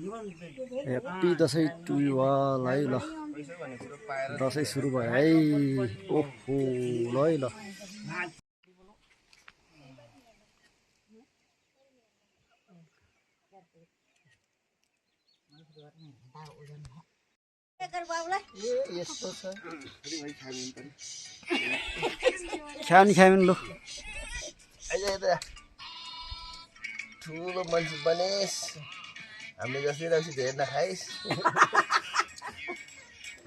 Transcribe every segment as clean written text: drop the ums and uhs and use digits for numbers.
happy Dashain to you all है ल दसैँ सुरु भयो है ओहो ल है ल खानी लु ठुलो मान्छे बनेस् हामीले जस्तै रक्सी धेरै नखाइस्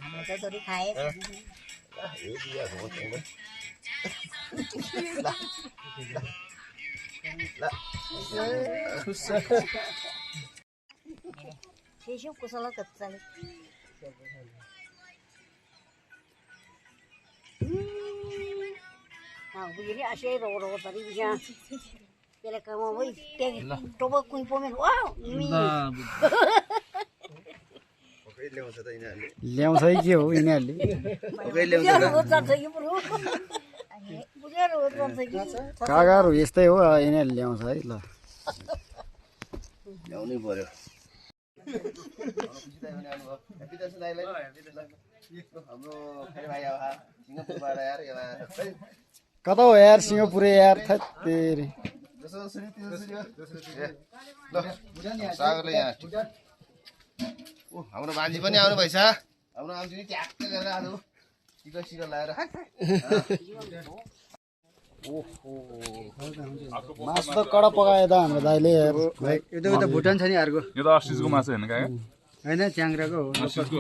हामीले जसरी खाए शेषू कुशला कच्चाले begini asyik ro tadi bisa Pela kamu woi tegi coba kuing pomen wow mi ल्याउँछ है के हो यिनीहरूले कागाहरू यस्तै हो यिनीहरूले ल्याउँछ है ल ल्याउनै पर्यो कता हो यार सिंहपुरे यार थत्तेरी हाम्रो मान्छे पनि आउनु भएछ हाम्रो आउँछ नि ट्याक्क गरेर आलु टिका सिका लगाएर ओहो मासु त कडा पकायो त हाम्रो दाइले यार यो त भुटान छ नि अर्को यो त अस्तिको मासु हैन काका हैन च्याङ्ग्राको हो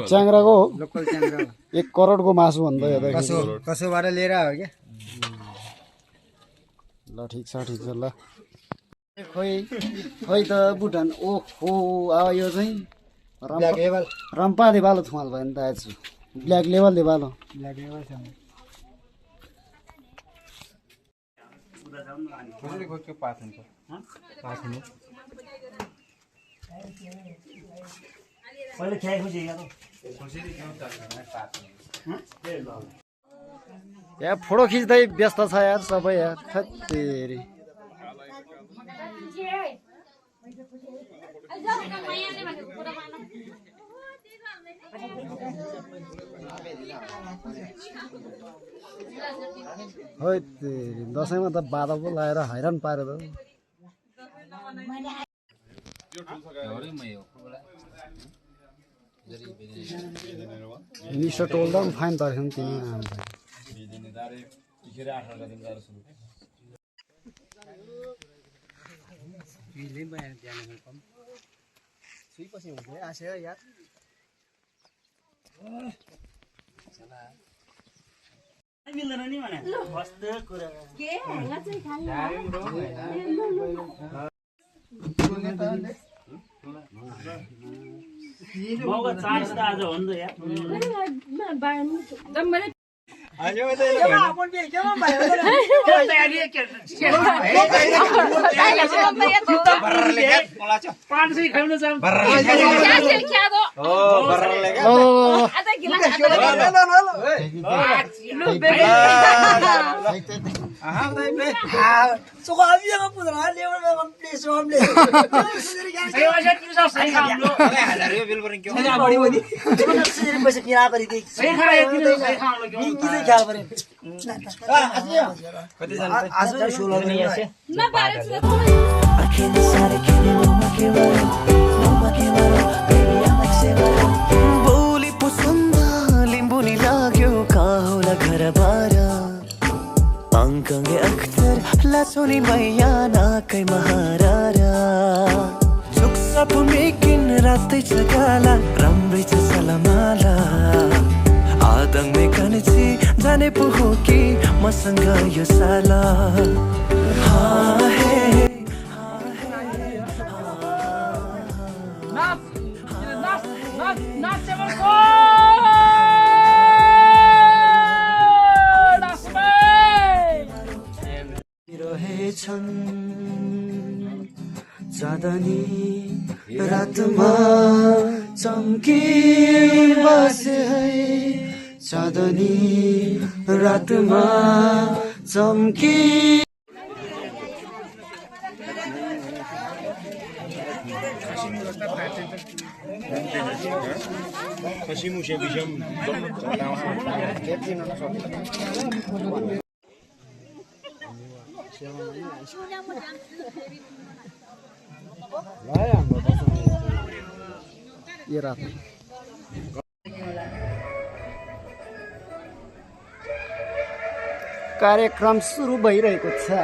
च्याङ्ग्राको हो लोकल च्याङ्ग्रा हो 1 करोडको मासु भन्दा यो त कसोबाट लिएर आयो के ल ठिक छ ल खोइ त भुटान ओहो अब यो चाहिँ रम्पा दे बालो थुमाल भयो नि त आज ब्ल्याक लेभल दे बालो या फोटो खिच्दै व्यस्त छ यार सबै यार थत्तेरी होइ दसैँमा त बाधा पो लगाएर हैरान पार्यो त मिस्टर टोल त फाइन तर्छ नि तिमी मिल्दैन नि भने कस्तो कुरा के हैन चाहिँ खाली मौका चान्स त आज हो नि त यार आजो त अपन पे के भयो पाँच सय खाउन जाम बोली पुसुन्दा लिम्बू नि लाग्यो काहुला घर बारा अंकंगे अख्तर लासोनी मैया नाकै महारारा चुक्सा पुमेकिन रातै चगाला राम्रै छ सलामाला आदङ मे कनची जाने पो हो कि मसँग यो साला रहेछन् चाँदनी रातमा चम्की बसे है चाँदनी रातमा चम्की यो रात कार्यक्रम सुरु भइरहेको छ